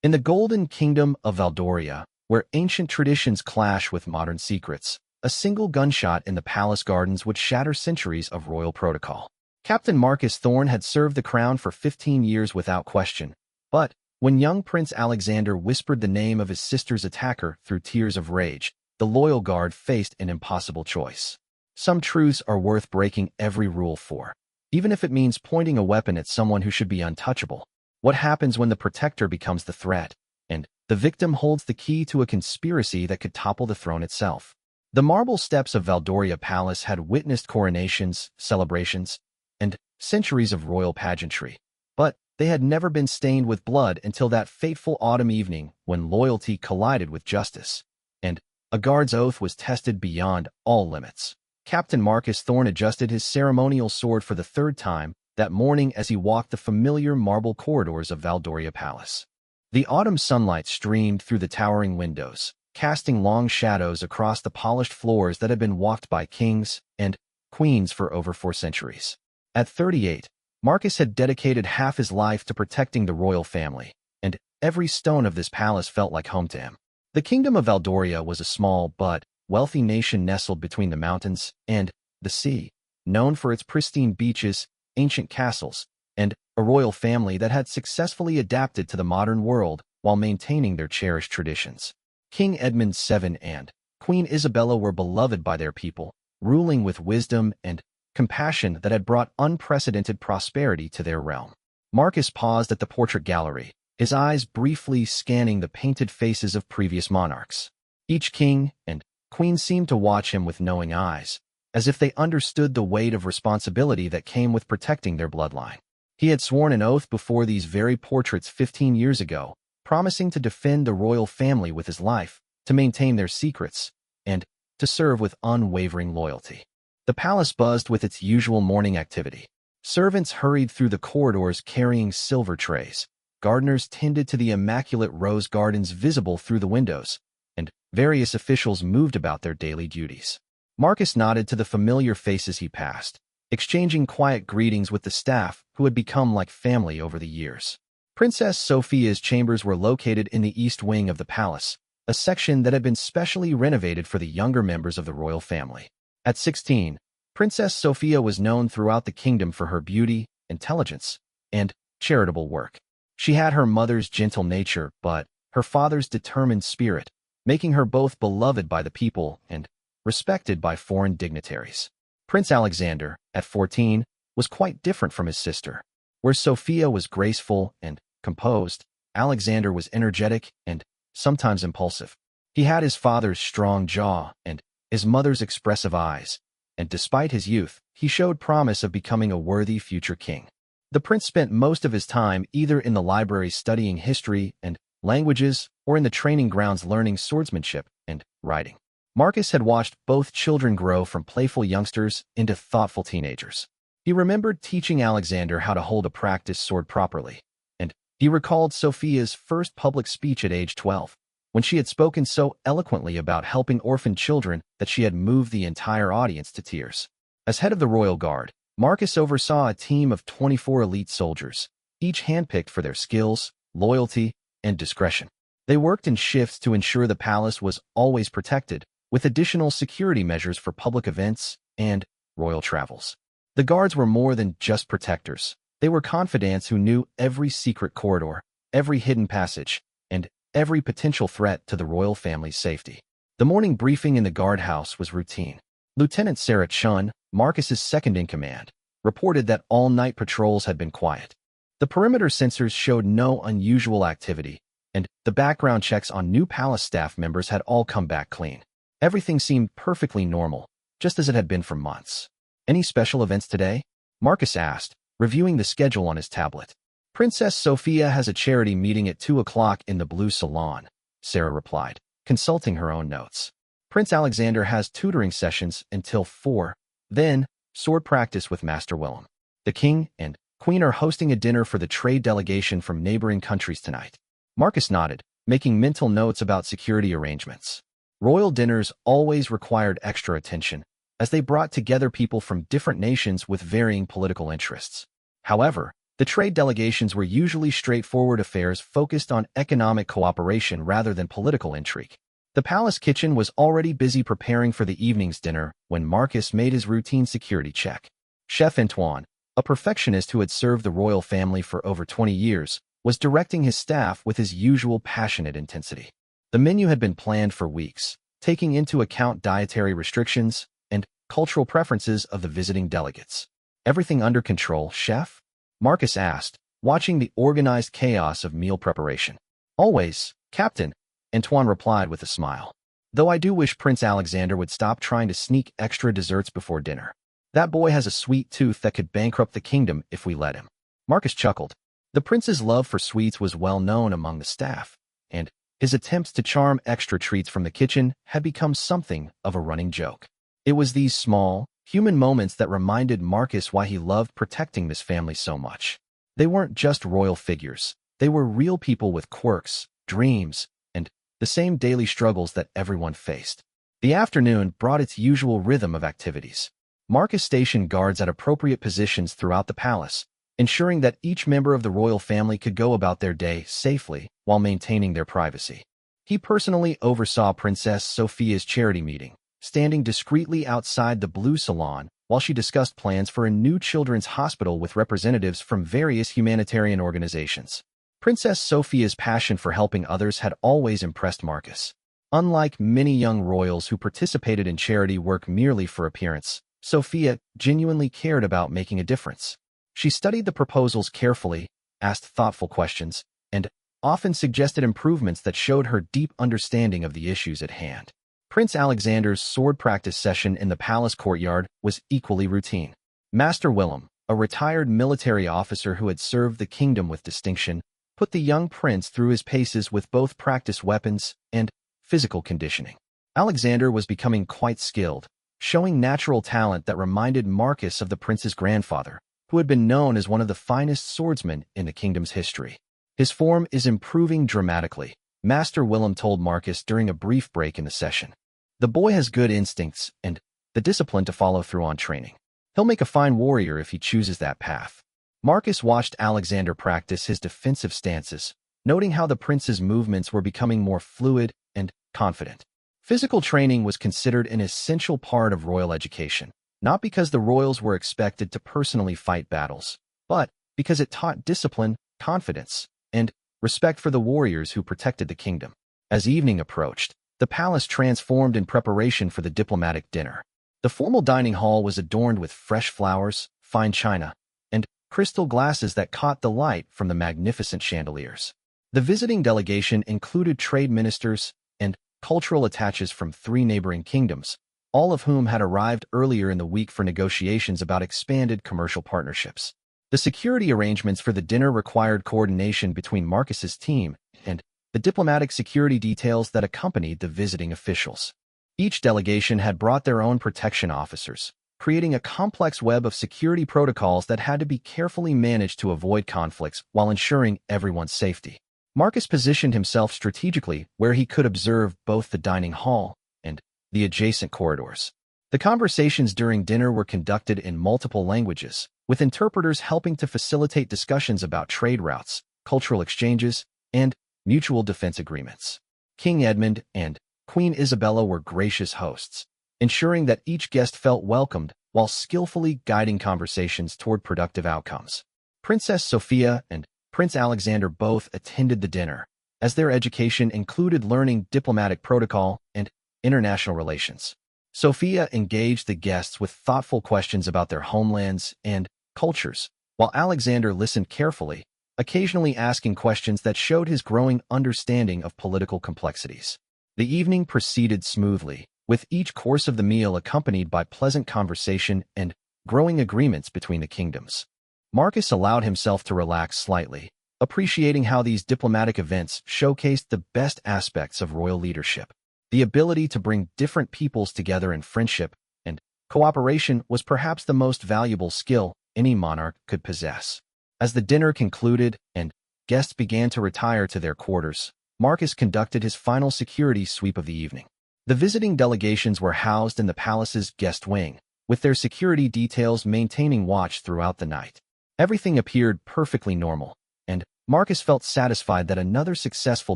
In the Golden Kingdom of Valdoria, where ancient traditions clash with modern secrets, a single gunshot in the palace gardens would shatter centuries of royal protocol. Captain Marcus Thorne had served the crown for 15 years without question, but when young Prince Alexander whispered the name of his sister's attacker through tears of rage, the loyal guard faced an impossible choice. Some truths are worth breaking every rule for, even if it means pointing a weapon at someone who should be untouchable. What happens when the protector becomes the threat, and the victim holds the key to a conspiracy that could topple the throne itself? The marble steps of Valdoria Palace had witnessed coronations, celebrations, and centuries of royal pageantry, but they had never been stained with blood until that fateful autumn evening when loyalty collided with justice, and a guard's oath was tested beyond all limits. Captain Marcus Thorne adjusted his ceremonial sword for the third time that morning as he walked the familiar marble corridors of Valdoria Palace. The autumn sunlight streamed through the towering windows, casting long shadows across the polished floors that had been walked by kings and queens for over 4 centuries. At 38, Marcus had dedicated half his life to protecting the royal family, and every stone of this palace felt like home to him. The Kingdom of Valdoria was a small but wealthy nation nestled between the mountains and the sea, known for its pristine beaches, ancient castles, and a royal family that had successfully adapted to the modern world while maintaining their cherished traditions. King Edmund VII and Queen Isabella were beloved by their people, ruling with wisdom and compassion that had brought unprecedented prosperity to their realm. Marcus paused at the portrait gallery, his eyes briefly scanning the painted faces of previous monarchs. Each king and queen seemed to watch him with knowing eyes, as if they understood the weight of responsibility that came with protecting their bloodline. He had sworn an oath before these very portraits 15 years ago, promising to defend the royal family with his life, to maintain their secrets, and to serve with unwavering loyalty. The palace buzzed with its usual morning activity. Servants hurried through the corridors carrying silver trays. Gardeners tended to the immaculate rose gardens visible through the windows, and various officials moved about their daily duties. Marcus nodded to the familiar faces he passed, exchanging quiet greetings with the staff who had become like family over the years. Princess Sophia's chambers were located in the east wing of the palace, a section that had been specially renovated for the younger members of the royal family. At 16, Princess Sophia was known throughout the kingdom for her beauty, intelligence, and charitable work. She had her mother's gentle nature, but her father's determined spirit, making her both beloved by the people and respected by foreign dignitaries. Prince Alexander, at 14, was quite different from his sister. Where Sophia was graceful and composed, Alexander was energetic and sometimes impulsive. He had his father's strong jaw and his mother's expressive eyes, and despite his youth, he showed promise of becoming a worthy future king. The prince spent most of his time either in the library studying history and languages or in the training grounds learning swordsmanship and riding. Marcus had watched both children grow from playful youngsters into thoughtful teenagers. He remembered teaching Alexander how to hold a practiced sword properly, and he recalled Sophia's first public speech at age 12, when she had spoken so eloquently about helping orphan children that she had moved the entire audience to tears. As head of the royal guard, Marcus oversaw a team of 24 elite soldiers, each handpicked for their skills, loyalty, and discretion. They worked in shifts to ensure the palace was always protected, with additional security measures for public events and royal travels. The guards were more than just protectors. They were confidants who knew every secret corridor, every hidden passage, and every potential threat to the royal family's safety. The morning briefing in the guardhouse was routine. Lieutenant Sarah Chun, Marcus's second-in-command, reported that all night patrols had been quiet. The perimeter sensors showed no unusual activity, and the background checks on new palace staff members had all come back clean. Everything seemed perfectly normal, just as it had been for months. "Any special events today?" Marcus asked, reviewing the schedule on his tablet. "Princess Sophia has a charity meeting at 2 o'clock in the Blue Salon," Sarah replied, consulting her own notes. "Prince Alexander has tutoring sessions until 4, then sword practice with Master Willem. The king and queen are hosting a dinner for the trade delegation from neighboring countries tonight." Marcus nodded, making mental notes about security arrangements. Royal dinners always required extra attention, as they brought together people from different nations with varying political interests. However, The trade delegations were usually straightforward affairs focused on economic cooperation rather than political intrigue. The palace kitchen was already busy preparing for the evening's dinner when Marcus made his routine security check. Chef Antoine, a perfectionist who had served the royal family for over 20 years, was directing his staff with his usual passionate intensity. The menu had been planned for weeks, taking into account dietary restrictions and cultural preferences of the visiting delegates. "Everything under control, chef?" Marcus asked, watching the organized chaos of meal preparation. "Always, Captain," Antoine replied with a smile. "Though I do wish Prince Alexander would stop trying to sneak extra desserts before dinner. That boy has a sweet tooth that could bankrupt the kingdom if we let him." Marcus chuckled. The prince's love for sweets was well known among the staff, and his attempts to charm extra treats from the kitchen had become something of a running joke. It was these small, human moments that reminded Marcus why he loved protecting this family so much. They weren't just royal figures. They were real people with quirks, dreams, and the same daily struggles that everyone faced. The afternoon brought its usual rhythm of activities. Marcus stationed guards at appropriate positions throughout the palace, ensuring that each member of the royal family could go about their day safely while maintaining their privacy. He personally oversaw Princess Sophia's charity meeting, standing discreetly outside the Blue Salon while she discussed plans for a new children's hospital with representatives from various humanitarian organizations. Princess Sophia's passion for helping others had always impressed Marcus. Unlike many young royals who participated in charity work merely for appearance, Sophia genuinely cared about making a difference. She studied the proposals carefully, asked thoughtful questions, and often suggested improvements that showed her deep understanding of the issues at hand. Prince Alexander's sword practice session in the palace courtyard was equally routine. Master Willem, a retired military officer who had served the kingdom with distinction, put the young prince through his paces with both practice weapons and physical conditioning. Alexander was becoming quite skilled, showing natural talent that reminded Marcus of the prince's grandfather, who had been known as one of the finest swordsmen in the kingdom's history. "His form is improving dramatically," Master Willem told Marcus during a brief break in the session. "The boy has good instincts and the discipline to follow through on training. He'll make a fine warrior if he chooses that path." Marcus watched Alexander practice his defensive stances, noting how the prince's movements were becoming more fluid and confident. Physical training was considered an essential part of royal education, not because the royals were expected to personally fight battles, but because it taught discipline, confidence, and respect for the warriors who protected the kingdom. As evening approached, the palace transformed in preparation for the diplomatic dinner. The formal dining hall was adorned with fresh flowers, fine china, and crystal glasses that caught the light from the magnificent chandeliers. The visiting delegation included trade ministers and cultural attaches from 3 neighboring kingdoms, all of whom had arrived earlier in the week for negotiations about expanded commercial partnerships. The security arrangements for the dinner required coordination between Marcus's team and the diplomatic security details that accompanied the visiting officials. Each delegation had brought their own protection officers, creating a complex web of security protocols that had to be carefully managed to avoid conflicts while ensuring everyone's safety. Marcus positioned himself strategically where he could observe both the dining hall and the adjacent corridors. The conversations during dinner were conducted in multiple languages, with interpreters helping to facilitate discussions about trade routes, cultural exchanges, and mutual defense agreements. King Edmund and Queen Isabella were gracious hosts, ensuring that each guest felt welcomed while skillfully guiding conversations toward productive outcomes. Princess Sophia and Prince Alexander both attended the dinner, as their education included learning diplomatic protocol and international relations. Sophia engaged the guests with thoughtful questions about their homelands and cultures, while Alexander listened carefully, occasionally asking questions that showed his growing understanding of political complexities. The evening proceeded smoothly, with each course of the meal accompanied by pleasant conversation and growing agreements between the kingdoms. Marcus allowed himself to relax slightly, appreciating how these diplomatic events showcased the best aspects of royal leadership. The ability to bring different peoples together in friendship and cooperation was perhaps the most valuable skill any monarch could possess. As the dinner concluded and guests began to retire to their quarters, Marcus conducted his final security sweep of the evening. The visiting delegations were housed in the palace's guest wing, with their security details maintaining watch throughout the night. Everything appeared perfectly normal, and Marcus felt satisfied that another successful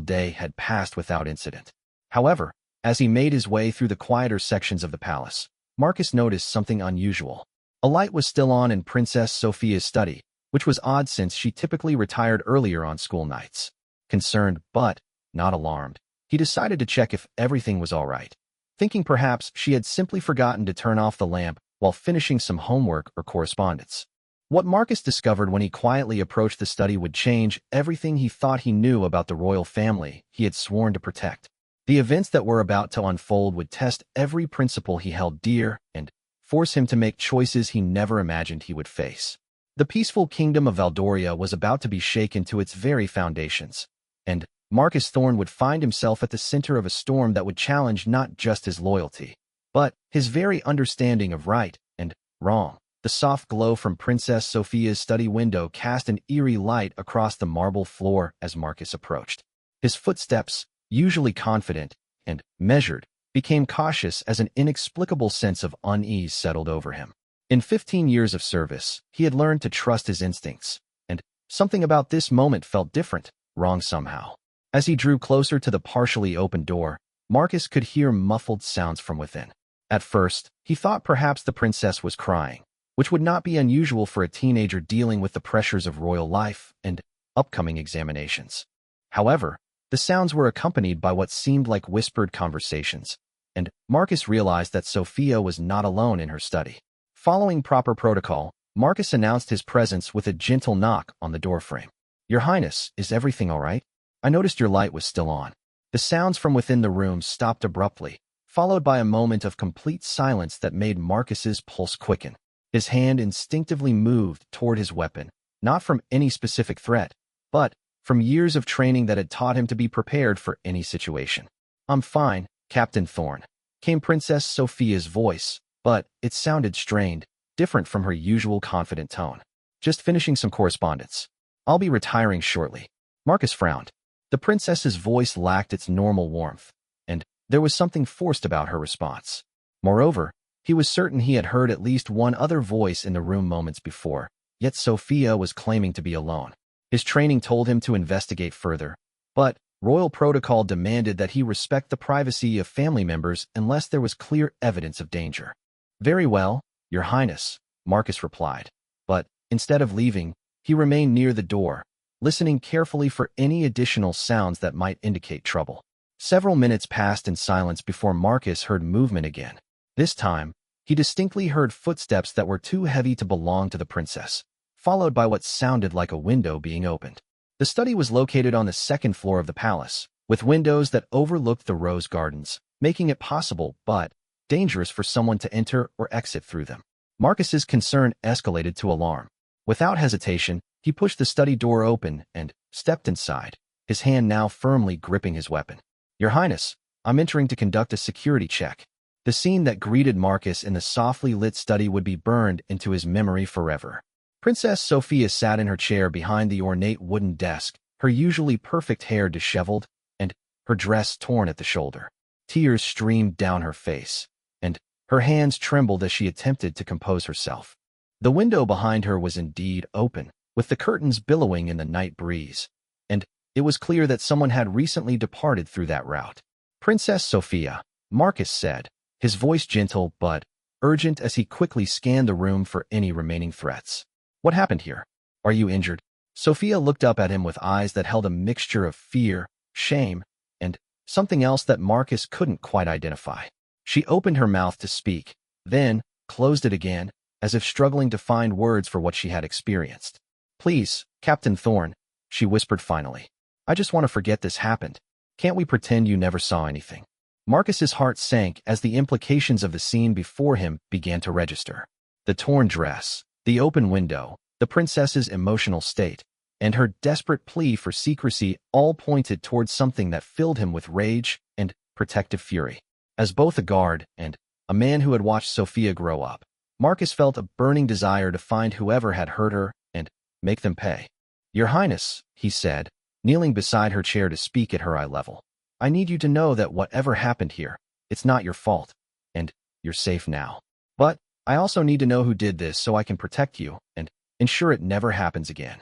day had passed without incident. However, as he made his way through the quieter sections of the palace, Marcus noticed something unusual. A light was still on in Princess Sophia's study, which was odd since she typically retired earlier on school nights. Concerned, but not alarmed, he decided to check if everything was all right, thinking perhaps she had simply forgotten to turn off the lamp while finishing some homework or correspondence. What Marcus discovered when he quietly approached the study would change everything he thought he knew about the royal family he had sworn to protect. The events that were about to unfold would test every principle he held dear and force him to make choices he never imagined he would face. The peaceful kingdom of Valdoria was about to be shaken to its very foundations, and Marcus Thorne would find himself at the center of a storm that would challenge not just his loyalty, but his very understanding of right and wrong. The soft glow from Princess Sophia's study window cast an eerie light across the marble floor as Marcus approached. His footsteps, usually confident and measured, became cautious as an inexplicable sense of unease settled over him. In 15 years of service, he had learned to trust his instincts, and something about this moment felt different, wrong somehow. As he drew closer to the partially open door, Marcus could hear muffled sounds from within. At first, he thought perhaps the princess was crying, which would not be unusual for a teenager dealing with the pressures of royal life and upcoming examinations. However, the sounds were accompanied by what seemed like whispered conversations, and Marcus realized that Sophia was not alone in her study. Following proper protocol, Marcus announced his presence with a gentle knock on the doorframe. "Your Highness, is everything all right? I noticed your light was still on." The sounds from within the room stopped abruptly, followed by a moment of complete silence that made Marcus's pulse quicken. His hand instinctively moved toward his weapon, not from any specific threat, but from years of training that had taught him to be prepared for any situation. "I'm fine, Captain Thorne," came Princess Sophia's voice, but it sounded strained, different from her usual confident tone. "Just finishing some correspondence. I'll be retiring shortly." Marcus frowned. The princess's voice lacked its normal warmth, and there was something forced about her response. Moreover, he was certain he had heard at least one other voice in the room moments before, yet Sophia was claiming to be alone. His training told him to investigate further, but royal protocol demanded that he respect the privacy of family members unless there was clear evidence of danger. "Very well, Your Highness," Marcus replied, but instead of leaving, he remained near the door, listening carefully for any additional sounds that might indicate trouble. Several minutes passed in silence before Marcus heard movement again. This time, he distinctly heard footsteps that were too heavy to belong to the princess, followed by what sounded like a window being opened. The study was located on the second floor of the palace, with windows that overlooked the rose gardens, making it possible but dangerous for someone to enter or exit through them. Marcus's concern escalated to alarm. Without hesitation, he pushed the study door open and stepped inside, his hand now firmly gripping his weapon. "Your Highness, I'm entering to conduct a security check." The scene that greeted Marcus in the softly lit study would be burned into his memory forever. Princess Sophia sat in her chair behind the ornate wooden desk, her usually perfect hair disheveled and her dress torn at the shoulder. Tears streamed down her face, and her hands trembled as she attempted to compose herself. The window behind her was indeed open, with the curtains billowing in the night breeze, and it was clear that someone had recently departed through that route. "Princess Sophia," Marcus said, his voice gentle but urgent as he quickly scanned the room for any remaining threats. "What happened here? Are you injured?" Sophia looked up at him with eyes that held a mixture of fear, shame, and something else that Marcus couldn't quite identify. She opened her mouth to speak, then closed it again, as if struggling to find words for what she had experienced. "Please, Captain Thorne," she whispered finally. "I just want to forget this happened. Can't we pretend you never saw anything?" Marcus's heart sank as the implications of the scene before him began to register. The torn dress, the open window, the princess's emotional state, and her desperate plea for secrecy all pointed towards something that filled him with rage and protective fury. As both a guard and a man who had watched Sophia grow up, Marcus felt a burning desire to find whoever had hurt her and make them pay. "Your Highness," he said, kneeling beside her chair to speak at her eye level, "I need you to know that whatever happened here, it's not your fault, and you're safe now. But I also need to know who did this so I can protect you and ensure it never happens again.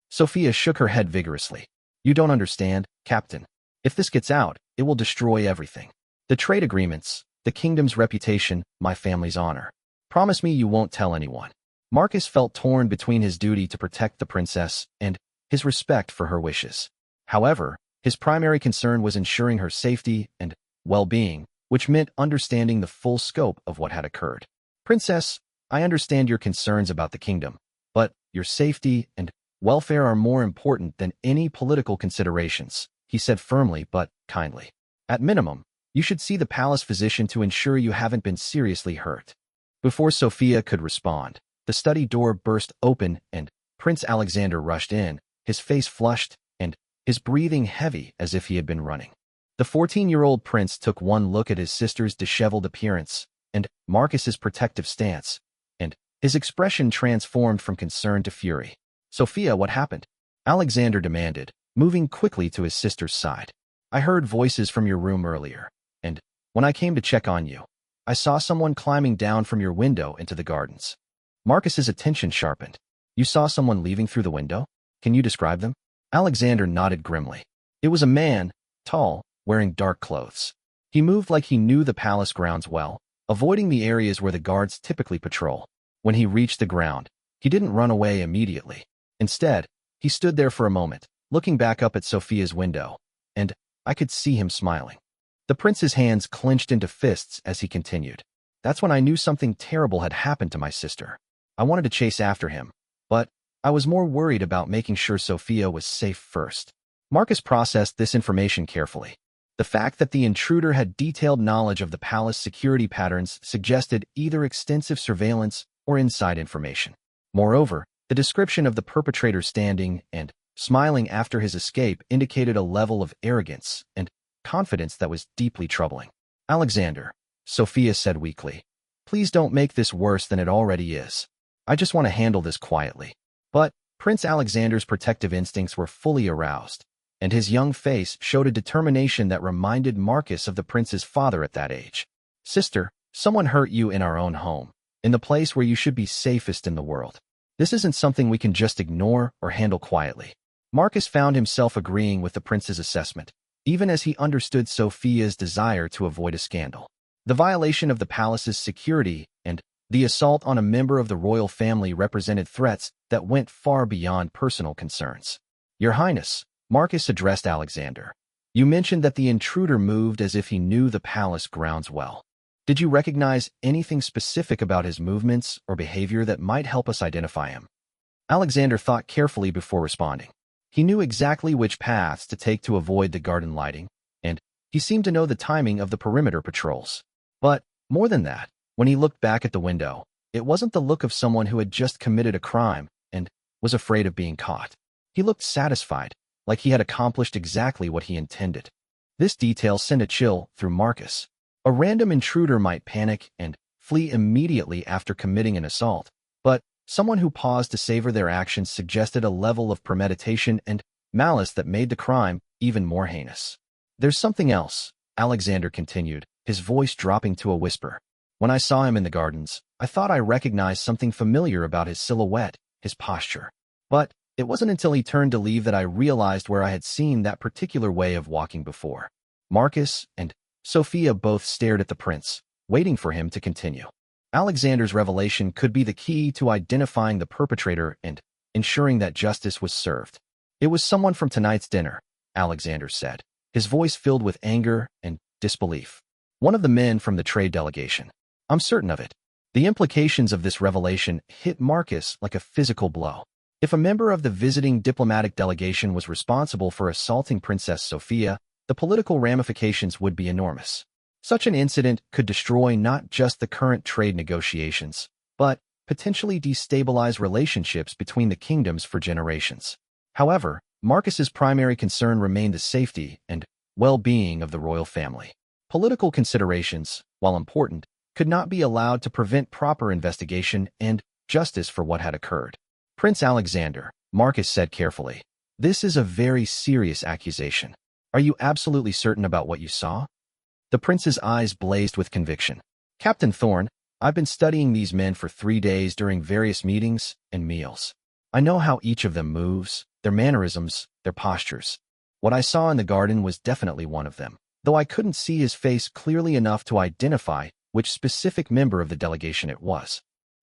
Sophia shook her head vigorously. You don't understand, Captain. If this gets out, it will destroy everything. The trade agreements, the kingdom's reputation, my family's honor. Promise me you won't tell anyone. Marcus felt torn between his duty to protect the princess and his respect for her wishes. However, his primary concern was ensuring her safety and well-being, which meant understanding the full scope of what had occurred. Princess, I understand your concerns about the kingdom, but your safety and welfare are more important than any political considerations, he said firmly but kindly. At minimum, you should see the palace physician to ensure you haven't been seriously hurt. Before Sophia could respond, the study door burst open and Prince Alexander rushed in, his face flushed and his breathing heavy as if he had been running. The 14-year-old prince took one look at his sister's disheveled appearance and Marcus's protective stance, and his expression transformed from concern to fury. Sophia, what happened? Alexander demanded, moving quickly to his sister's side. I heard voices from your room earlier, and when I came to check on you, I saw someone climbing down from your window into the gardens. Marcus's attention sharpened. You saw someone leaving through the window? Can you describe them? Alexander nodded grimly. It was a man, tall, wearing dark clothes. He moved like he knew the palace grounds well, avoiding the areas where the guards typically patrol. When he reached the ground, he didn't run away immediately. Instead, he stood there for a moment, looking back up at Sophia's window, and I could see him smiling. The prince's hands clenched into fists as he continued. That's when I knew something terrible had happened to my sister. I wanted to chase after him, but I was more worried about making sure Sophia was safe first. Marcus processed this information carefully. The fact that the intruder had detailed knowledge of the palace security patterns suggested either extensive surveillance or inside information. Moreover, the description of the perpetrator standing and smiling after his escape indicated a level of arrogance and confidence that was deeply troubling. Alexander, Sophia said weakly, please don't make this worse than it already is. I just want to handle this quietly. But Prince Alexander's protective instincts were fully aroused, and his young face showed a determination that reminded Marcus of the prince's father at that age. Sister, someone hurt you in our own home, in the place where you should be safest in the world. This isn't something we can just ignore or handle quietly. Marcus found himself agreeing with the prince's assessment, even as he understood Sophia's desire to avoid a scandal. The violation of the palace's security and the assault on a member of the royal family represented threats that went far beyond personal concerns. Your Highness, Marcus addressed Alexander. You mentioned that the intruder moved as if he knew the palace grounds well. Did you recognize anything specific about his movements or behavior that might help us identify him? Alexander thought carefully before responding. He knew exactly which paths to take to avoid the garden lighting, and he seemed to know the timing of the perimeter patrols. But, more than that, when he looked back at the window, it wasn't the look of someone who had just committed a crime and was afraid of being caught. He looked satisfied, like he had accomplished exactly what he intended. This detail sent a chill through Marcus. A random intruder might panic and flee immediately after committing an assault, but someone who paused to savor their actions suggested a level of premeditation and malice that made the crime even more heinous. There's something else, Alexander continued, his voice dropping to a whisper. When I saw him in the gardens, I thought I recognized something familiar about his silhouette, his posture. But it wasn't until he turned to leave that I realized where I had seen that particular way of walking before. Marcus and Sophia both stared at the prince, waiting for him to continue. Alexander's revelation could be the key to identifying the perpetrator and ensuring that justice was served. It was someone from tonight's dinner, Alexander said, his voice filled with anger and disbelief. One of the men from the trade delegation. I'm certain of it. The implications of this revelation hit Marcus like a physical blow. If a member of the visiting diplomatic delegation was responsible for assaulting Princess Sophia, the political ramifications would be enormous. Such an incident could destroy not just the current trade negotiations, but potentially destabilize relationships between the kingdoms for generations. However, Marcus's primary concern remained the safety and well-being of the royal family. Political considerations, while important, could not be allowed to prevent proper investigation and justice for what had occurred. Prince Alexander, Marcus said carefully, this is a very serious accusation. Are you absolutely certain about what you saw? The prince's eyes blazed with conviction. Captain Thorne, I've been studying these men for 3 days during various meetings and meals. I know how each of them moves, their mannerisms, their postures. What I saw in the garden was definitely one of them, though I couldn't see his face clearly enough to identify which specific member of the delegation it was.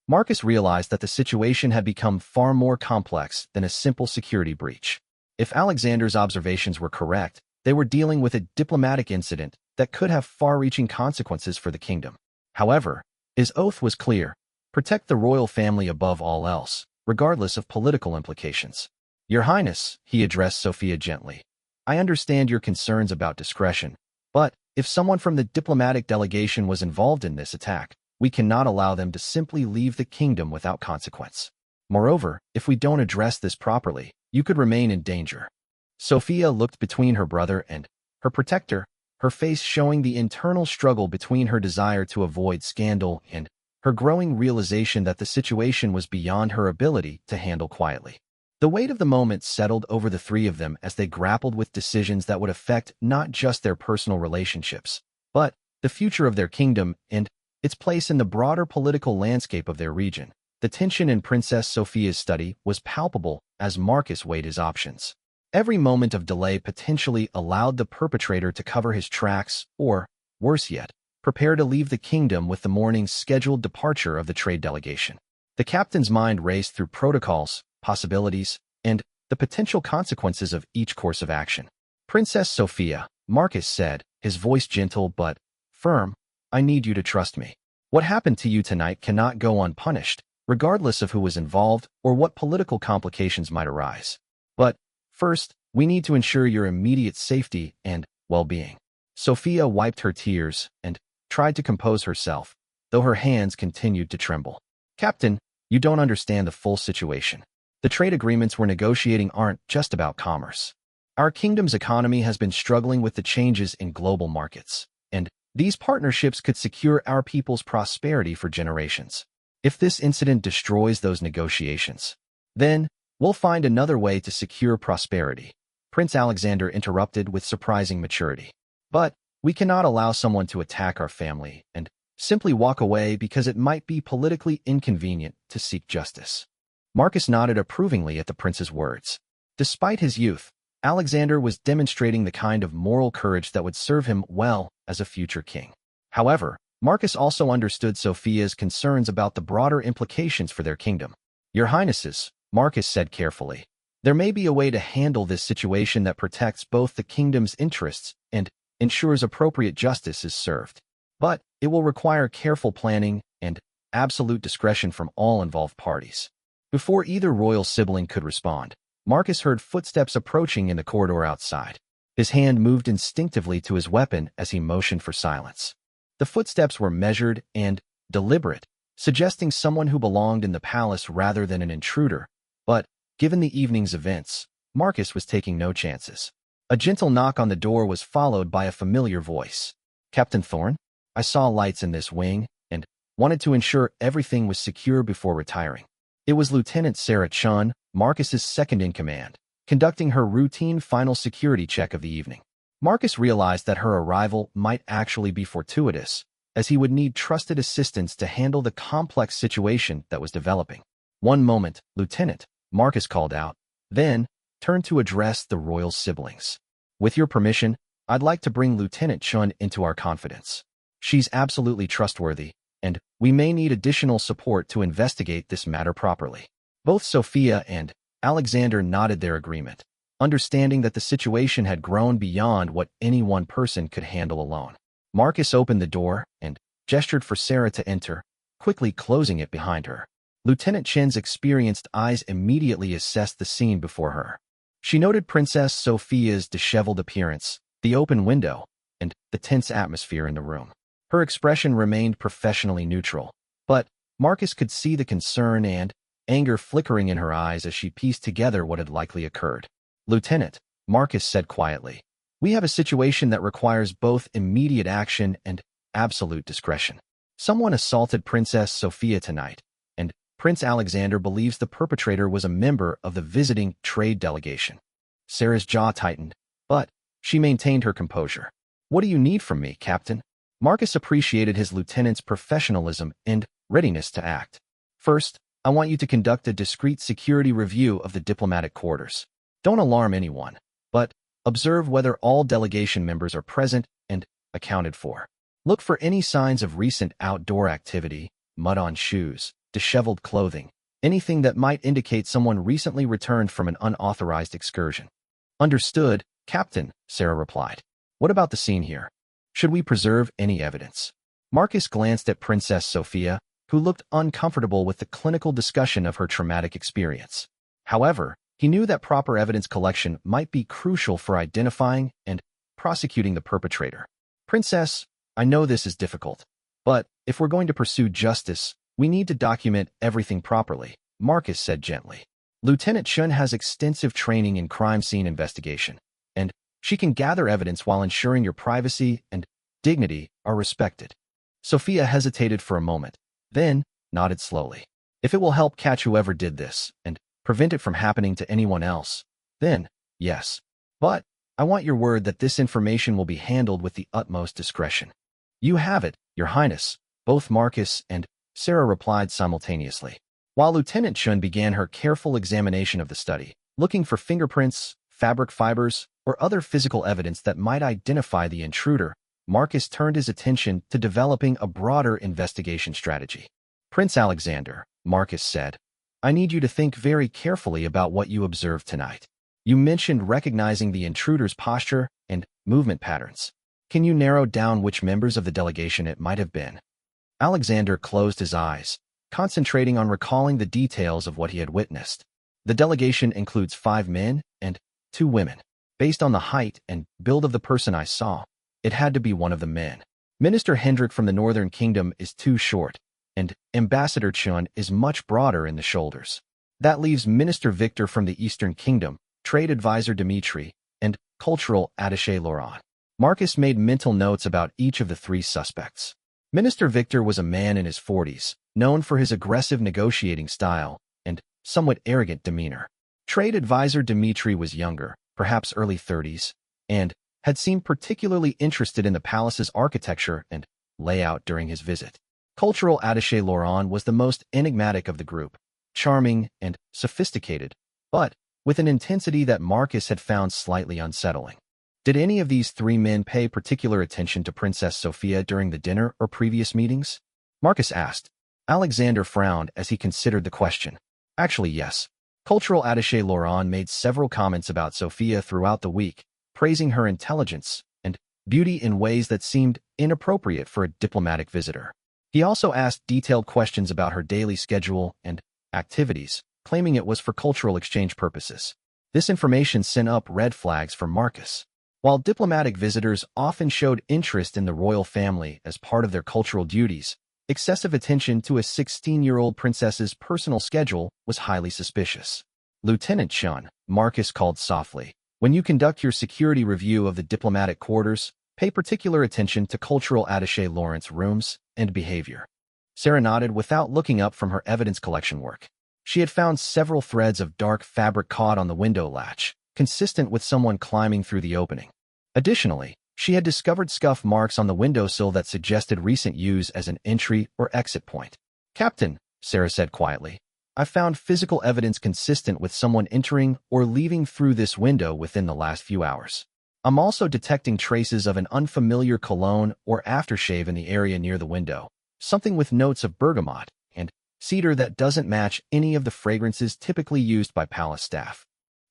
Marcus realized that the situation had become far more complex than a simple security breach. If Alexander's observations were correct, they were dealing with a diplomatic incident that could have far-reaching consequences for the kingdom. However, his oath was clear: protect the royal family above all else, regardless of political implications. Your Highness, he addressed Sophia gently, I understand your concerns about discretion, but if someone from the diplomatic delegation was involved in this attack, we cannot allow them to simply leave the kingdom without consequence. Moreover, if we don't address this properly, you could remain in danger. Sophia looked between her brother and her protector, her face showing the internal struggle between her desire to avoid scandal and her growing realization that the situation was beyond her ability to handle quietly. The weight of the moment settled over the three of them as they grappled with decisions that would affect not just their personal relationships, but the future of their kingdom and its place in the broader political landscape of their region. The tension in Princess Sophia's study was palpable as Marcus weighed his options. Every moment of delay potentially allowed the perpetrator to cover his tracks or, worse yet, prepare to leave the kingdom with the morning's scheduled departure of the trade delegation. The captain's mind raced through protocols, possibilities, and the potential consequences of each course of action. Princess Sophia, Marcus said, his voice gentle but firm, I need you to trust me. What happened to you tonight cannot go unpunished, regardless of who was involved or what political complications might arise. But first, we need to ensure your immediate safety and well-being. Sophia wiped her tears and tried to compose herself, though her hands continued to tremble. Captain, you don't understand the full situation. The trade agreements we're negotiating aren't just about commerce. Our kingdom's economy has been struggling with the changes in global markets, and these partnerships could secure our people's prosperity for generations. If this incident destroys those negotiations, then we'll find another way to secure prosperity, Prince Alexander interrupted with surprising maturity. But we cannot allow someone to attack our family and simply walk away because it might be politically inconvenient to seek justice. Marcus nodded approvingly at the prince's words. Despite his youth, Alexander was demonstrating the kind of moral courage that would serve him well as a future king. However, Marcus also understood Sophia's concerns about the broader implications for their kingdom. Your Highnesses, Marcus said carefully, there may be a way to handle this situation that protects both the kingdom's interests and ensures appropriate justice is served. But it will require careful planning and absolute discretion from all involved parties. Before either royal sibling could respond, Marcus heard footsteps approaching in the corridor outside. His hand moved instinctively to his weapon as he motioned for silence. The footsteps were measured and deliberate, suggesting someone who belonged in the palace rather than an intruder. But, given the evening's events, Marcus was taking no chances. A gentle knock on the door was followed by a familiar voice. Captain Thorne? I saw lights in this wing and wanted to ensure everything was secure before retiring. It was Lieutenant Sarah Chun, Marcus's second-in-command, conducting her routine final security check of the evening. Marcus realized that her arrival might actually be fortuitous, as he would need trusted assistance to handle the complex situation that was developing. One moment, Lieutenant, Marcus called out, then turned to address the royal siblings. With your permission, I'd like to bring Lieutenant Chun into our confidence. She's absolutely trustworthy, and we may need additional support to investigate this matter properly. Both Sophia and Alexander nodded their agreement, understanding that the situation had grown beyond what any one person could handle alone. Marcus opened the door and gestured for Sarah to enter, quickly closing it behind her. Lieutenant Chen's experienced eyes immediately assessed the scene before her. She noted Princess Sophia's disheveled appearance, the open window, and the tense atmosphere in the room. Her expression remained professionally neutral, but Marcus could see the concern and anger flickering in her eyes as she pieced together what had likely occurred. Lieutenant, Marcus said quietly, we have a situation that requires both immediate action and absolute discretion. Someone assaulted Princess Sophia tonight, and Prince Alexander believes the perpetrator was a member of the visiting trade delegation. Sarah's jaw tightened, but she maintained her composure. What do you need from me, Captain? Marcus appreciated his lieutenant's professionalism and readiness to act. First, I want you to conduct a discreet security review of the diplomatic quarters. Don't alarm anyone, but observe whether all delegation members are present and accounted for. Look for any signs of recent outdoor activity, mud on shoes, disheveled clothing, anything that might indicate someone recently returned from an unauthorized excursion. Understood, Captain, Sarah replied. What about the scene here? Should we preserve any evidence? Marcus glanced at Princess Sophia, who looked uncomfortable with the clinical discussion of her traumatic experience. However, he knew that proper evidence collection might be crucial for identifying and prosecuting the perpetrator. Princess, I know this is difficult, but if we're going to pursue justice, we need to document everything properly, Marcus said gently. Lieutenant Chun has extensive training in crime scene investigation, and she can gather evidence while ensuring your privacy and dignity are respected. Sophia hesitated for a moment, then nodded slowly. If it will help catch whoever did this and prevent it from happening to anyone else, then yes. But I want your word that this information will be handled with the utmost discretion. You have it, Your Highness, both Marcus and Sarah replied simultaneously. While Lieutenant Chun began her careful examination of the study, looking for fingerprints, fabric fibers, or other physical evidence that might identify the intruder, Marcus turned his attention to developing a broader investigation strategy. Prince Alexander, Marcus said, I need you to think very carefully about what you observed tonight. You mentioned recognizing the intruder's posture and movement patterns. Can you narrow down which members of the delegation it might have been? Alexander closed his eyes, concentrating on recalling the details of what he had witnessed. The delegation includes 5 men and 2 women. Based on the height and build of the person I saw, it had to be one of the men. Minister Hendrik from the Northern Kingdom is too short, and Ambassador Chun is much broader in the shoulders. That leaves Minister Victor from the Eastern Kingdom, Trade Advisor Dimitri, and Cultural Attaché Laurent. Marcus made mental notes about each of the 3 suspects. Minister Victor was a man in his 40s, known for his aggressive negotiating style and somewhat arrogant demeanor. Trade Advisor Dimitri was younger, perhaps early 30s, and had seemed particularly interested in the palace's architecture and layout during his visit. Cultural Attaché Laurent was the most enigmatic of the group, charming and sophisticated, but with an intensity that Marcus had found slightly unsettling. Did any of these 3 men pay particular attention to Princess Sophia during the dinner or previous meetings? Marcus asked. Alexander frowned as he considered the question. Actually, yes. Cultural Attaché Laurent made several comments about Sophia throughout the week, praising her intelligence and beauty in ways that seemed inappropriate for a diplomatic visitor. He also asked detailed questions about her daily schedule and activities, claiming it was for cultural exchange purposes. This information sent up red flags for Marcus. While diplomatic visitors often showed interest in the royal family as part of their cultural duties, excessive attention to a 16-year-old princess's personal schedule was highly suspicious. Lieutenant Chun, Marcus called softly, when you conduct your security review of the diplomatic quarters, pay particular attention to Cultural Attaché Laurent's rooms and behavior. Sarah nodded without looking up from her evidence collection work. She had found several threads of dark fabric caught on the window latch, consistent with someone climbing through the opening. Additionally, she had discovered scuff marks on the windowsill that suggested recent use as an entry or exit point. Captain, Sarah said quietly, I found physical evidence consistent with someone entering or leaving through this window within the last few hours. I'm also detecting traces of an unfamiliar cologne or aftershave in the area near the window, something with notes of bergamot and cedar that doesn't match any of the fragrances typically used by palace staff.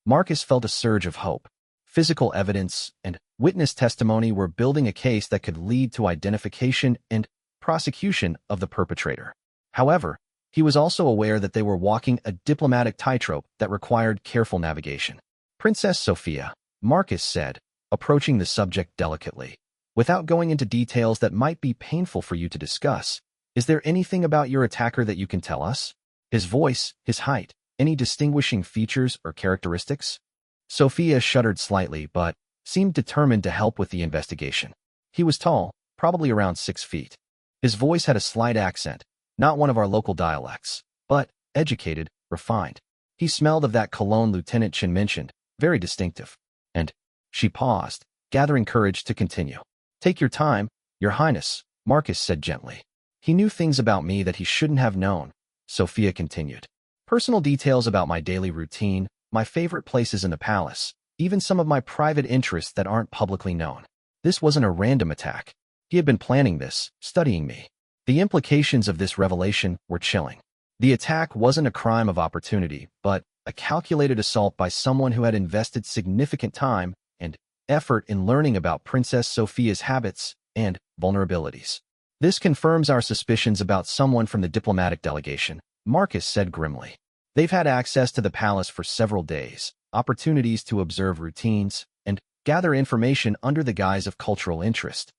Marcus felt a surge of hope. Physical evidence and witness testimony were building a case that could lead to identification and prosecution of the perpetrator. However, he was also aware that they were walking a diplomatic tightrope that required careful navigation. Princess Sophia, Marcus said, approaching the subject delicately. Without going into details that might be painful for you to discuss, is there anything about your attacker that you can tell us? His voice, his height, any distinguishing features or characteristics? Sophia shuddered slightly but seemed determined to help with the investigation. He was tall, probably around 6 feet. His voice had a slight accent, not one of our local dialects, but educated, refined. He smelled of that cologne Lieutenant Chun mentioned, very distinctive. And she paused, gathering courage to continue. Take your time, Your Highness, Marcus said gently. He knew things about me that he shouldn't have known, Sophia continued. Personal details about my daily routine, my favorite places in the palace, even some of my private interests that aren't publicly known. This wasn't a random attack. He had been planning this, studying me. The implications of this revelation were chilling. The attack wasn't a crime of opportunity, but a calculated assault by someone who had invested significant time and effort in learning about Princess Sophia's habits and vulnerabilities. This confirms our suspicions about someone from the diplomatic delegation, Marcus said grimly. They've had access to the palace for several days, opportunities to observe routines, and gather information under the guise of cultural interest.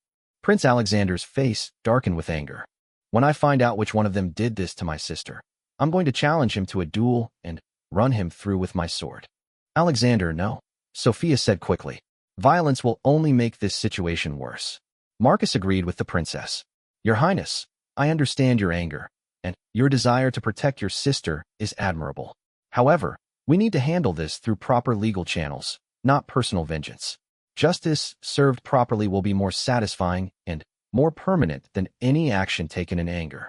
Prince Alexander's face darkened with anger. When I find out which one of them did this to my sister, I'm going to challenge him to a duel and run him through with my sword. Alexander, no, Sophia said quickly. Violence will only make this situation worse. Marcus agreed with the princess. Your Highness, I understand your anger, and your desire to protect your sister is admirable. However, we need to handle this through proper legal channels, not personal vengeance. Justice served properly will be more satisfying and more permanent than any action taken in anger.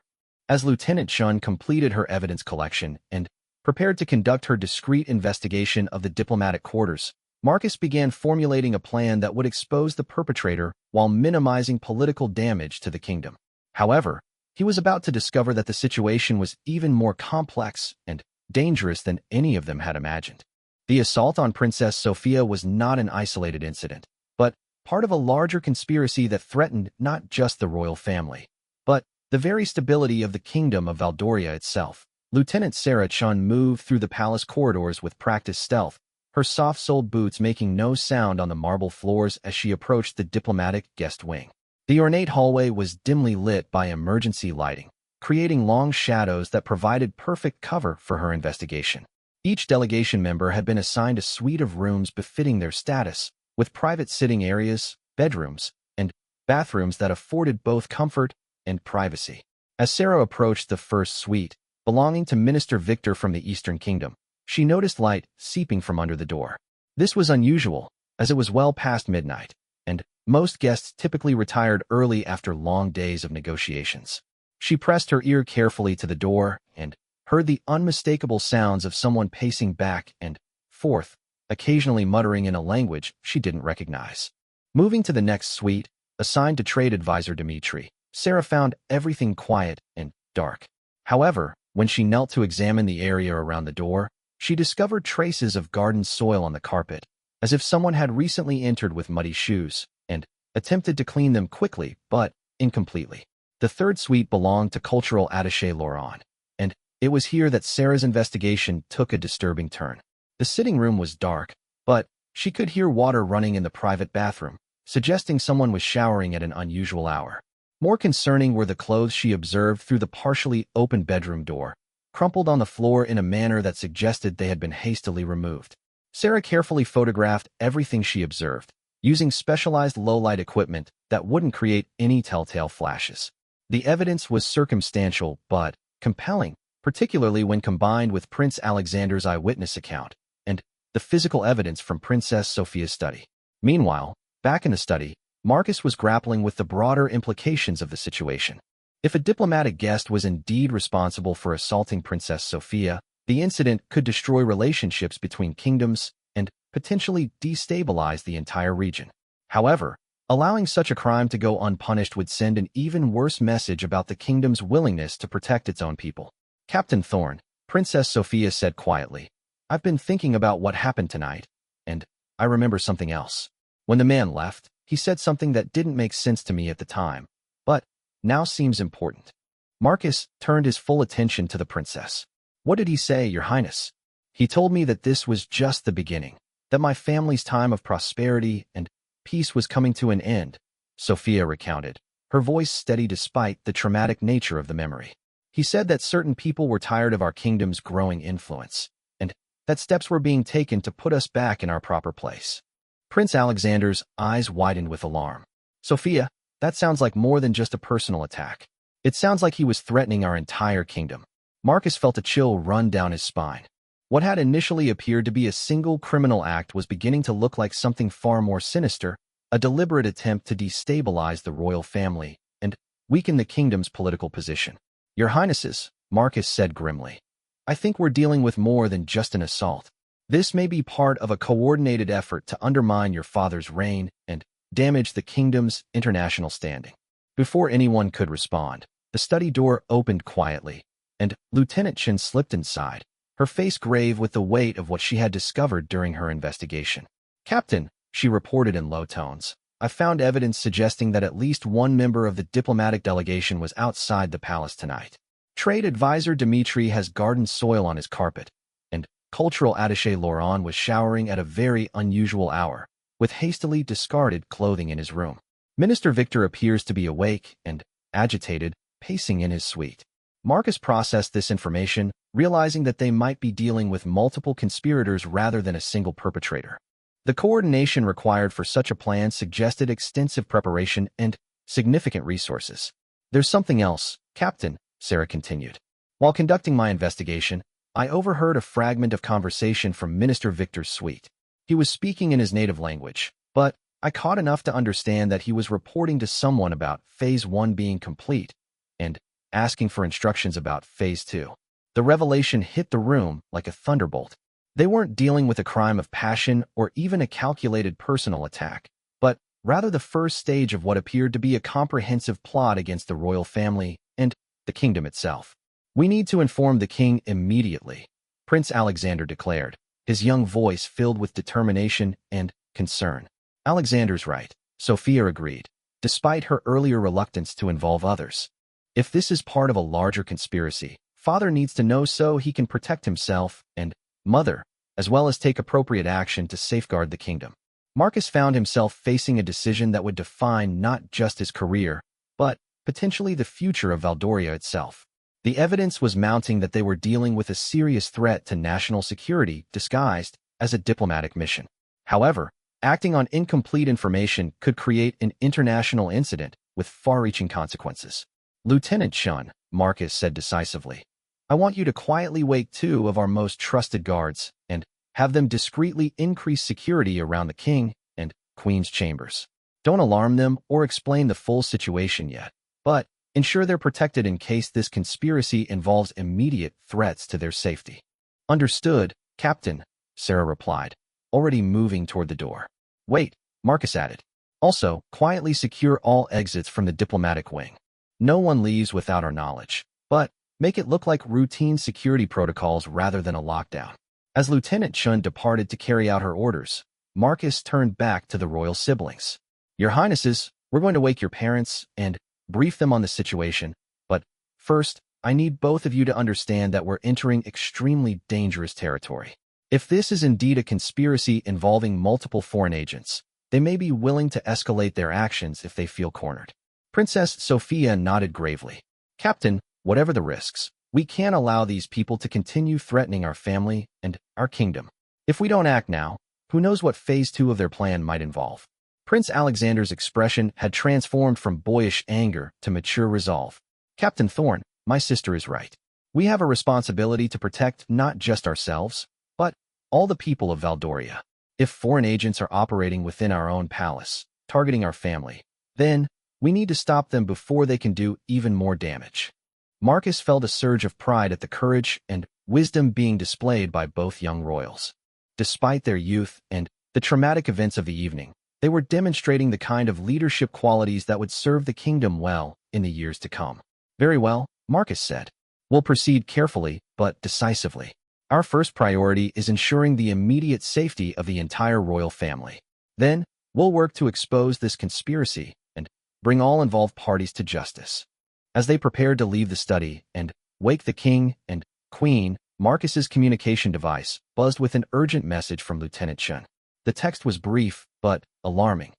As Lieutenant Chun completed her evidence collection and prepared to conduct her discreet investigation of the diplomatic quarters, Marcus began formulating a plan that would expose the perpetrator while minimizing political damage to the kingdom. However, he was about to discover that the situation was even more complex and dangerous than any of them had imagined. The assault on Princess Sophia was not an isolated incident, but part of a larger conspiracy that threatened not just the royal family, but the very stability of the kingdom of Valdoria itself. Lieutenant Sarah Chun moved through the palace corridors with practiced stealth, her soft-soled boots making no sound on the marble floors as she approached the diplomatic guest wing. The ornate hallway was dimly lit by emergency lighting, creating long shadows that provided perfect cover for her investigation. Each delegation member had been assigned a suite of rooms befitting their status, with private sitting areas, bedrooms, and bathrooms that afforded both comfort and privacy. As Sarah approached the first suite, belonging to Minister Victor from the Eastern Kingdom, she noticed light seeping from under the door. This was unusual, as it was well past midnight, and most guests typically retired early after long days of negotiations. She pressed her ear carefully to the door and heard the unmistakable sounds of someone pacing back and forth, occasionally muttering in a language she didn't recognize. Moving to the next suite, assigned to Trade Advisor Dmitri, Sarah found everything quiet and dark. However, when she knelt to examine the area around the door, she discovered traces of garden soil on the carpet, as if someone had recently entered with muddy shoes and attempted to clean them quickly but incompletely. The third suite belonged to cultural attaché Laurent, and it was here that Sarah's investigation took a disturbing turn. The sitting room was dark, but she could hear water running in the private bathroom, suggesting someone was showering at an unusual hour. More concerning were the clothes she observed through the partially open bedroom door, crumpled on the floor in a manner that suggested they had been hastily removed. Sarah carefully photographed everything she observed, using specialized low-light equipment that wouldn't create any telltale flashes. The evidence was circumstantial but compelling, particularly when combined with Prince Alexander's eyewitness account and the physical evidence from Princess Sophia's study. Meanwhile, back in the study, Marcus was grappling with the broader implications of the situation. If a diplomatic guest was indeed responsible for assaulting Princess Sophia, the incident could destroy relationships between kingdoms and potentially destabilize the entire region. However, allowing such a crime to go unpunished would send an even worse message about the kingdom's willingness to protect its own people. Captain Thorne, Princess Sophia said quietly, I've been thinking about what happened tonight, and I remember something else. When the man left, he said something that didn't make sense to me at the time, but now seems important. Marcus turned his full attention to the princess. What did he say, Your Highness? He told me that this was just the beginning, that my family's time of prosperity and peace was coming to an end, Sophia recounted, her voice steady despite the traumatic nature of the memory. He said that certain people were tired of our kingdom's growing influence, and that steps were being taken to put us back in our proper place. Prince Alexander's eyes widened with alarm. Sophia, that sounds like more than just a personal attack. It sounds like he was threatening our entire kingdom. Marcus felt a chill run down his spine. What had initially appeared to be a single criminal act was beginning to look like something far more sinister, a deliberate attempt to destabilize the royal family and weaken the kingdom's political position. Your Highnesses, Marcus said grimly. I think we're dealing with more than just an assault. This may be part of a coordinated effort to undermine your father's reign and damage the kingdom's international standing. Before anyone could respond, the study door opened quietly, and Lieutenant Chen slipped inside, her face grave with the weight of what she had discovered during her investigation. Captain, she reported in low tones, I found evidence suggesting that at least one member of the diplomatic delegation was outside the palace tonight. Trade advisor Dmitri has garden soil on his carpet, and cultural attaché Laurent was showering at a very unusual hour, with hastily discarded clothing in his room. Minister Victor appears to be awake and agitated, pacing in his suite. Marcus processed this information, realizing that they might be dealing with multiple conspirators rather than a single perpetrator. The coordination required for such a plan suggested extensive preparation and significant resources. There's something else, Captain, Sarah continued. While conducting my investigation, I overheard a fragment of conversation from Minister Victor's suite. He was speaking in his native language, but I caught enough to understand that he was reporting to someone about Phase 1 being complete and asking for instructions about Phase 2. The revelation hit the room like a thunderbolt. They weren't dealing with a crime of passion or even a calculated personal attack, but rather the first stage of what appeared to be a comprehensive plot against the royal family and the kingdom itself. We need to inform the king immediately, Prince Alexander declared, his young voice filled with determination and concern. Alexander's right, Sophia agreed, despite her earlier reluctance to involve others. If this is part of a larger conspiracy, father needs to know so he can protect himself and mother, as well as take appropriate action to safeguard the kingdom. Marcus found himself facing a decision that would define not just his career, but potentially the future of Valdoria itself. The evidence was mounting that they were dealing with a serious threat to national security disguised as a diplomatic mission. However, acting on incomplete information could create an international incident with far-reaching consequences. Lieutenant Chen, Marcus said decisively, I want you to quietly wake 2 of our most trusted guards and have them discreetly increase security around the king and queen's chambers. Don't alarm them or explain the full situation yet, but ensure they're protected in case this conspiracy involves immediate threats to their safety. Understood, Captain, Sarah replied, already moving toward the door. Wait, Marcus added. Also, quietly secure all exits from the diplomatic wing. No one leaves without our knowledge, but make it look like routine security protocols rather than a lockdown. As Lieutenant Chen departed to carry out her orders, Marcus turned back to the royal siblings. Your Highnesses, we're going to wake your parents and brief them on the situation, but first, I need both of you to understand that we're entering extremely dangerous territory. If this is indeed a conspiracy involving multiple foreign agents, they may be willing to escalate their actions if they feel cornered. Princess Sophia nodded gravely. Captain, whatever the risks, we can't allow these people to continue threatening our family and our kingdom. If we don't act now, who knows what Phase 2 of their plan might involve. Prince Alexander's expression had transformed from boyish anger to mature resolve. Captain Thorne, my sister is right. We have a responsibility to protect not just ourselves, but all the people of Valdoria. If foreign agents are operating within our own palace, targeting our family, then we need to stop them before they can do even more damage. Marcus felt a surge of pride at the courage and wisdom being displayed by both young royals. Despite their youth and the traumatic events of the evening, they were demonstrating the kind of leadership qualities that would serve the kingdom well in the years to come. Very well, Marcus said. We'll proceed carefully, but decisively. Our first priority is ensuring the immediate safety of the entire royal family. Then, we'll work to expose this conspiracy and bring all involved parties to justice. As they prepared to leave the study and wake the king and queen, Marcus's communication device buzzed with an urgent message from Lieutenant Chen. The text was brief, but alarming.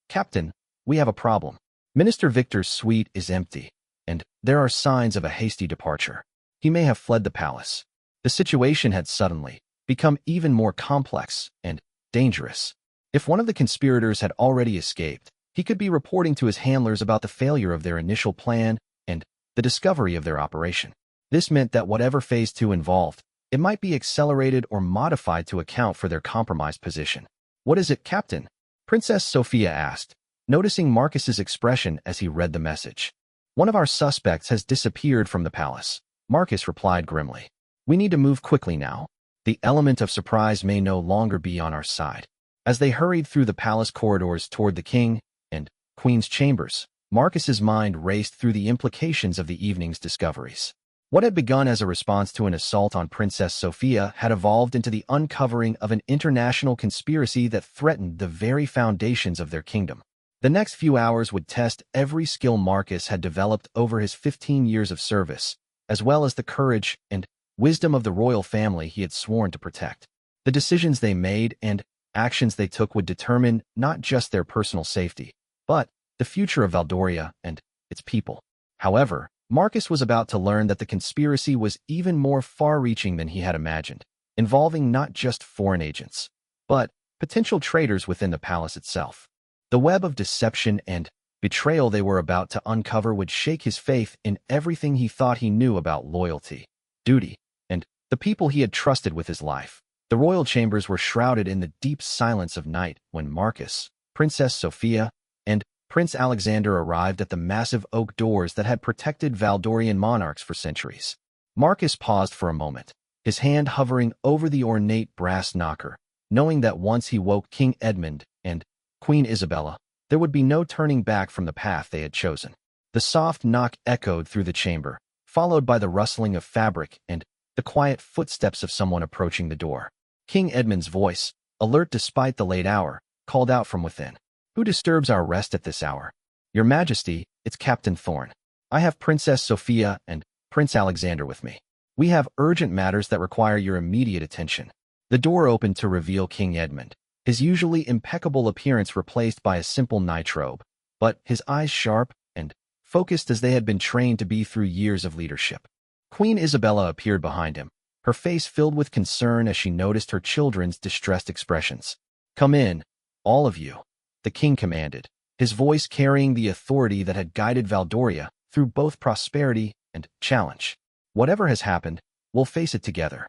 Captain, we have a problem. Minister Victor's suite is empty, and there are signs of a hasty departure. He may have fled the palace. The situation had suddenly become even more complex and dangerous. If one of the conspirators had already escaped, he could be reporting to his handlers about the failure of their initial plan and the discovery of their operation. This meant that whatever Phase 2 involved, it might be accelerated or modified to account for their compromised position. What is it, Captain? Princess Sophia asked, noticing Marcus's expression as he read the message. One of our suspects has disappeared from the palace. Marcus replied grimly. We need to move quickly now. The element of surprise may no longer be on our side. As they hurried through the palace corridors toward the king and queen's chambers, Marcus's mind raced through the implications of the evening's discoveries. What had begun as a response to an assault on Princess Sophia had evolved into the uncovering of an international conspiracy that threatened the very foundations of their kingdom. The next few hours would test every skill Marcus had developed over his 15 years of service, as well as the courage and wisdom of the royal family he had sworn to protect. The decisions they made and actions they took would determine not just their personal safety, but the future of Valdoria and its people. However, Marcus was about to learn that the conspiracy was even more far-reaching than he had imagined, involving not just foreign agents, but potential traitors within the palace itself. The web of deception and betrayal they were about to uncover would shake his faith in everything he thought he knew about loyalty, duty, and the people he had trusted with his life. The royal chambers were shrouded in the deep silence of night when Marcus, Princess Sophia, and Prince Alexander arrived at the massive oak doors that had protected Valdorian monarchs for centuries. Marcus paused for a moment, his hand hovering over the ornate brass knocker, knowing that once he woke King Edmund and Queen Isabella, there would be no turning back from the path they had chosen. The soft knock echoed through the chamber, followed by the rustling of fabric and the quiet footsteps of someone approaching the door. King Edmund's voice, alert despite the late hour, called out from within. Who disturbs our rest at this hour? Your Majesty, it's Captain Thorne. I have Princess Sophia and Prince Alexander with me. We have urgent matters that require your immediate attention. The door opened to reveal King Edmund, his usually impeccable appearance replaced by a simple nightrobe, but his eyes sharp and focused as they had been trained to be through years of leadership. Queen Isabella appeared behind him, her face filled with concern as she noticed her children's distressed expressions. Come in, all of you, the king commanded, his voice carrying the authority that had guided Valdoria through both prosperity and challenge. Whatever has happened, we'll face it together.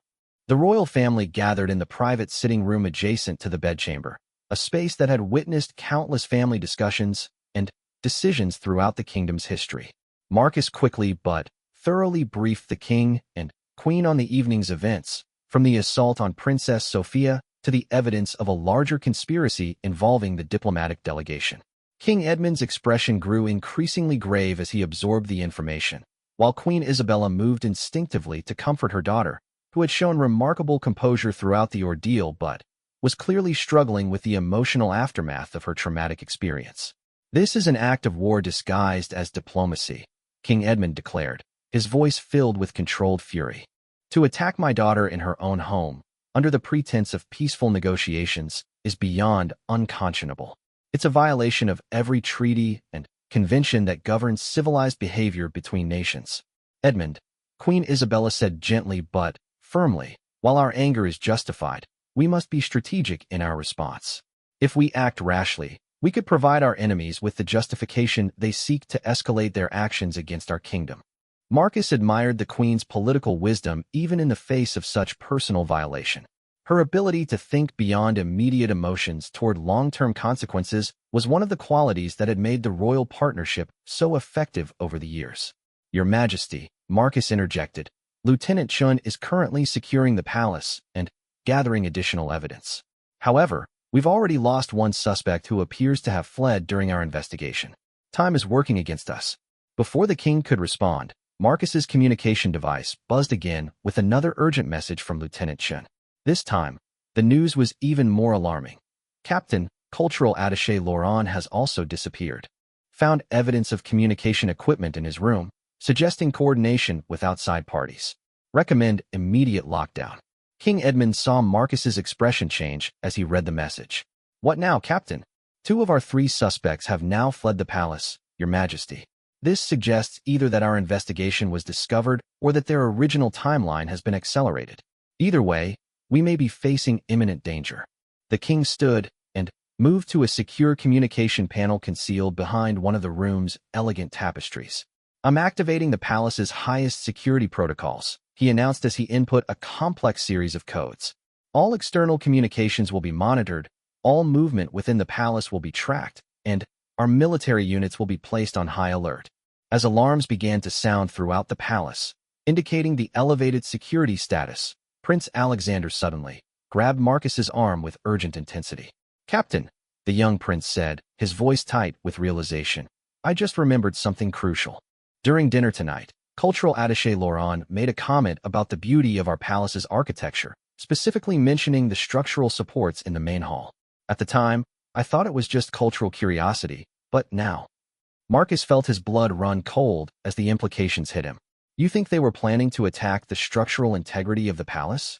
The royal family gathered in the private sitting room adjacent to the bedchamber, a space that had witnessed countless family discussions and decisions throughout the kingdom's history. Marcus quickly but thoroughly briefed the king and queen on the evening's events, from the assault on Princess Sophia to the evidence of a larger conspiracy involving the diplomatic delegation. King Edmund's expression grew increasingly grave as he absorbed the information, while Queen Isabella moved instinctively to comfort her daughter, who had shown remarkable composure throughout the ordeal but was clearly struggling with the emotional aftermath of her traumatic experience. This is an act of war disguised as diplomacy, King Edmund declared, his voice filled with controlled fury. To attack my daughter in her own home, under the pretense of peaceful negotiations, is beyond unconscionable. It's a violation of every treaty and convention that governs civilized behavior between nations. Edmund, Queen Isabella said gently but firmly, while our anger is justified, we must be strategic in our response. If we act rashly, we could provide our enemies with the justification they seek to escalate their actions against our kingdom. Marcus admired the queen's political wisdom even in the face of such personal violation. Her ability to think beyond immediate emotions toward long-term consequences was one of the qualities that had made the royal partnership so effective over the years. Your Majesty, Marcus interjected, Lieutenant Chun is currently securing the palace and gathering additional evidence. However, we've already lost one suspect who appears to have fled during our investigation. Time is working against us. Before the king could respond, Marcus's communication device buzzed again with another urgent message from Lieutenant Chun. This time, the news was even more alarming. Captain, cultural attaché Laurent has also disappeared. Found evidence of communication equipment in his room, suggesting coordination with outside parties. Recommend immediate lockdown. King Edmund saw Marcus's expression change as he read the message. What now, Captain? 2 of our 3 suspects have now fled the palace, Your Majesty. This suggests either that our investigation was discovered or that their original timeline has been accelerated. Either way, we may be facing imminent danger. The king stood and moved to a secure communication panel concealed behind one of the room's elegant tapestries. I'm activating the palace's highest security protocols, he announced as he input a complex series of codes. All external communications will be monitored, all movement within the palace will be tracked, and our military units will be placed on high alert. As alarms began to sound throughout the palace, indicating the elevated security status. Prince Alexander suddenly grabbed Marcus's arm with urgent intensity. "Captain," the young prince said, his voice tight with realization, "I just remembered something crucial. During dinner tonight, cultural attaché Laurent made a comment about the beauty of our palace's architecture, specifically mentioning the structural supports in the main hall. At the time, I thought it was just cultural curiosity, but now..." Marcus felt his blood run cold as the implications hit him. "You think they were planning to attack the structural integrity of the palace?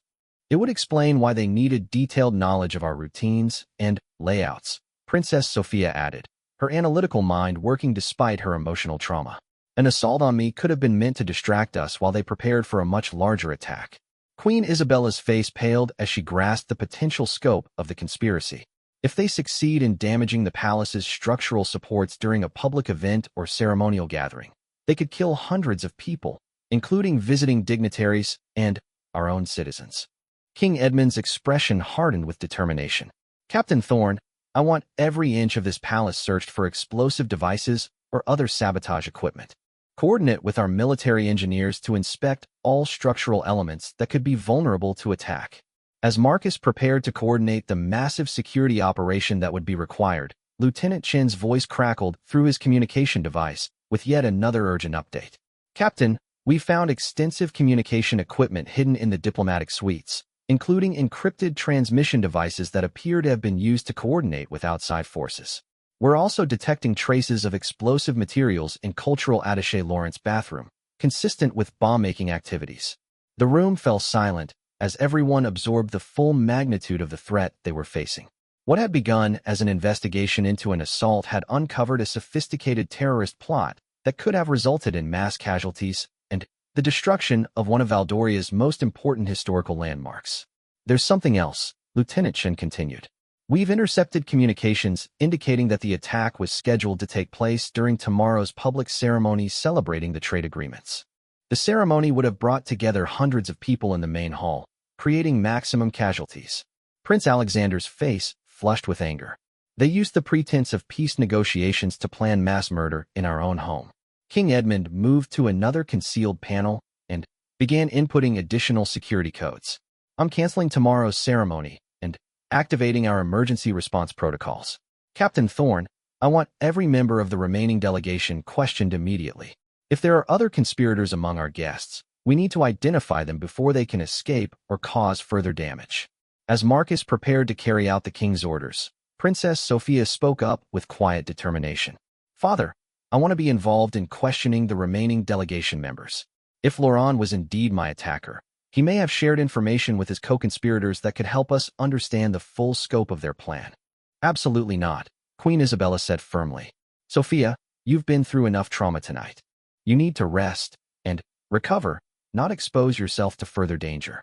It would explain why they needed detailed knowledge of our routines and layouts," Princess Sophia added, her analytical mind working despite her emotional trauma. "An assault on me could have been meant to distract us while they prepared for a much larger attack." Queen Isabella's face paled as she grasped the potential scope of the conspiracy. If they succeed in damaging the palace's structural supports during a public event or ceremonial gathering, they could kill hundreds of people, including visiting dignitaries and our own citizens. King Edmund's expression hardened with determination. "Captain Thorne, I want every inch of this palace searched for explosive devices or other sabotage equipment. Coordinate with our military engineers to inspect all structural elements that could be vulnerable to attack." As Marcus prepared to coordinate the massive security operation that would be required, Lieutenant Chen's voice crackled through his communication device with yet another urgent update. "Captain, we found extensive communication equipment hidden in the diplomatic suites, including encrypted transmission devices that appear to have been used to coordinate with outside forces. We're also detecting traces of explosive materials in cultural attaché Laurent's bathroom, consistent with bomb-making activities." The room fell silent as everyone absorbed the full magnitude of the threat they were facing. What had begun as an investigation into an assault had uncovered a sophisticated terrorist plot that could have resulted in mass casualties and the destruction of one of Valdoria's most important historical landmarks. "There's something else," Lieutenant Chen continued. "We've intercepted communications indicating that the attack was scheduled to take place during tomorrow's public ceremony celebrating the trade agreements. The ceremony would have brought together hundreds of people in the main hall, creating maximum casualties." Prince Alexander's face flushed with anger. "They used the pretense of peace negotiations to plan mass murder in our own home." King Edmund moved to another concealed panel and began inputting additional security codes. "I'm canceling tomorrow's ceremony and activating our emergency response protocols. Captain Thorne, I want every member of the remaining delegation questioned immediately. If there are other conspirators among our guests, we need to identify them before they can escape or cause further damage." As Marcus prepared to carry out the king's orders, Princess Sophia spoke up with quiet determination. "Father, I want to be involved in questioning the remaining delegation members. If Laurent was indeed my attacker, he may have shared information with his co-conspirators that could help us understand the full scope of their plan." "Absolutely not," Queen Isabella said firmly. "Sophia, you've been through enough trauma tonight. You need to rest and recover, not expose yourself to further danger."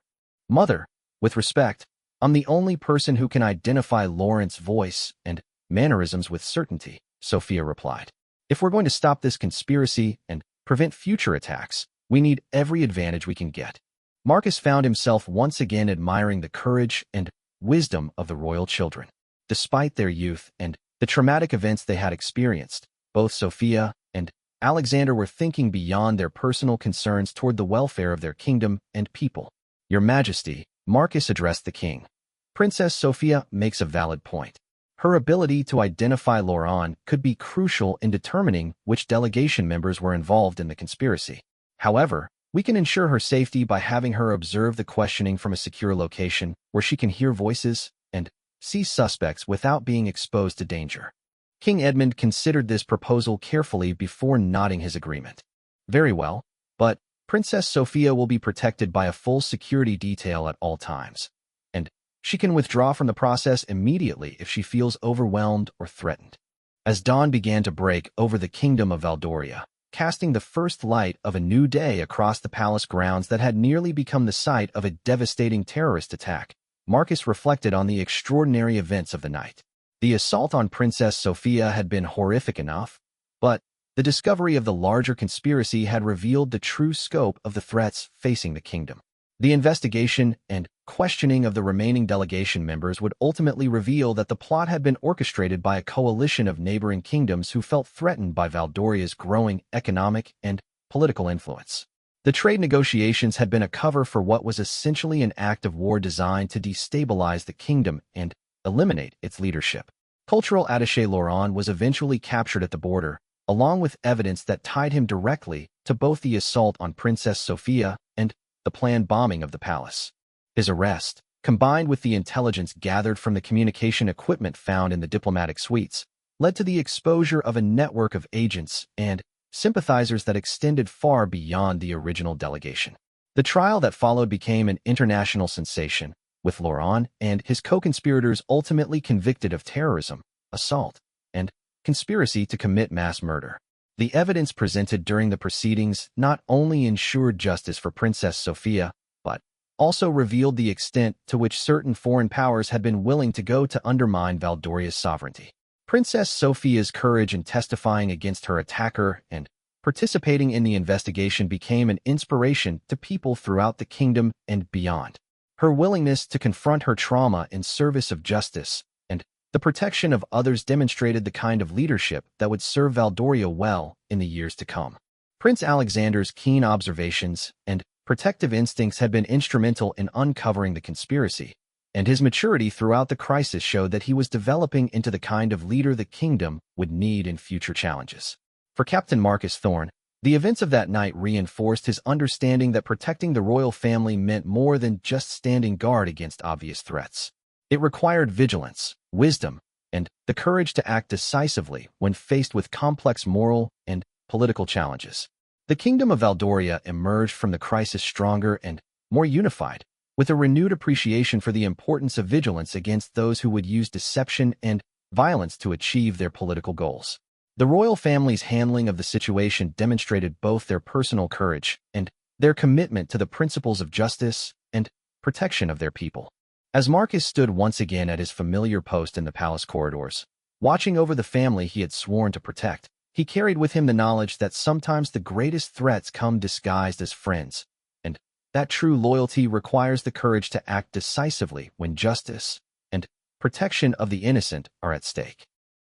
"Mother, with respect, I'm the only person who can identify Laurent's voice and mannerisms with certainty," Sophia replied. "If we're going to stop this conspiracy and prevent future attacks, we need every advantage we can get." Marcus found himself once again admiring the courage and wisdom of the royal children. Despite their youth and the traumatic events they had experienced, both Sophia and Alexander were thinking beyond their personal concerns toward the welfare of their kingdom and people. "Your Majesty," Marcus addressed the king, "Princess Sophia makes a valid point. Her ability to identify Laurent could be crucial in determining which delegation members were involved in the conspiracy. However, we can ensure her safety by having her observe the questioning from a secure location where she can hear voices and see suspects without being exposed to danger." King Edmund considered this proposal carefully before nodding his agreement. "Very well, but Princess Sophia will be protected by a full security detail at all times, and she can withdraw from the process immediately if she feels overwhelmed or threatened." As dawn began to break over the kingdom of Valdoria, casting the first light of a new day across the palace grounds that had nearly become the site of a devastating terrorist attack, Marcus reflected on the extraordinary events of the night. The assault on Princess Sophia had been horrific enough, but the discovery of the larger conspiracy had revealed the true scope of the threats facing the kingdom. The investigation and questioning of the remaining delegation members would ultimately reveal that the plot had been orchestrated by a coalition of neighboring kingdoms who felt threatened by Valdoria's growing economic and political influence. The trade negotiations had been a cover for what was essentially an act of war designed to destabilize the kingdom and eliminate its leadership. Cultural attaché Laurent was eventually captured at the border, along with evidence that tied him directly to both the assault on Princess Sophia and the planned bombing of the palace. His arrest, combined with the intelligence gathered from the communication equipment found in the diplomatic suites, led to the exposure of a network of agents and sympathizers that extended far beyond the original delegation. The trial that followed became an international sensation, with Laurent and his co-conspirators ultimately convicted of terrorism, assault, and conspiracy to commit mass murder. The evidence presented during the proceedings not only ensured justice for Princess Sophia, but also revealed the extent to which certain foreign powers had been willing to go to undermine Valdoria's sovereignty. Princess Sophia's courage in testifying against her attacker and participating in the investigation became an inspiration to people throughout the kingdom and beyond. Her willingness to confront her trauma in service of justice and the protection of others demonstrated the kind of leadership that would serve Valdoria well in the years to come. Prince Alexander's keen observations and protective instincts had been instrumental in uncovering the conspiracy, and his maturity throughout the crisis showed that he was developing into the kind of leader the kingdom would need in future challenges. For Captain Marcus Thorne, the events of that night reinforced his understanding that protecting the royal family meant more than just standing guard against obvious threats. It required vigilance, wisdom, and the courage to act decisively when faced with complex moral and political challenges. The Kingdom of Valdoria emerged from the crisis stronger and more unified, with a renewed appreciation for the importance of vigilance against those who would use deception and violence to achieve their political goals. The royal family's handling of the situation demonstrated both their personal courage and their commitment to the principles of justice and protection of their people. As Marcus stood once again at his familiar post in the palace corridors, watching over the family he had sworn to protect, he carried with him the knowledge that sometimes the greatest threats come disguised as friends, and that true loyalty requires the courage to act decisively when justice and protection of the innocent are at stake.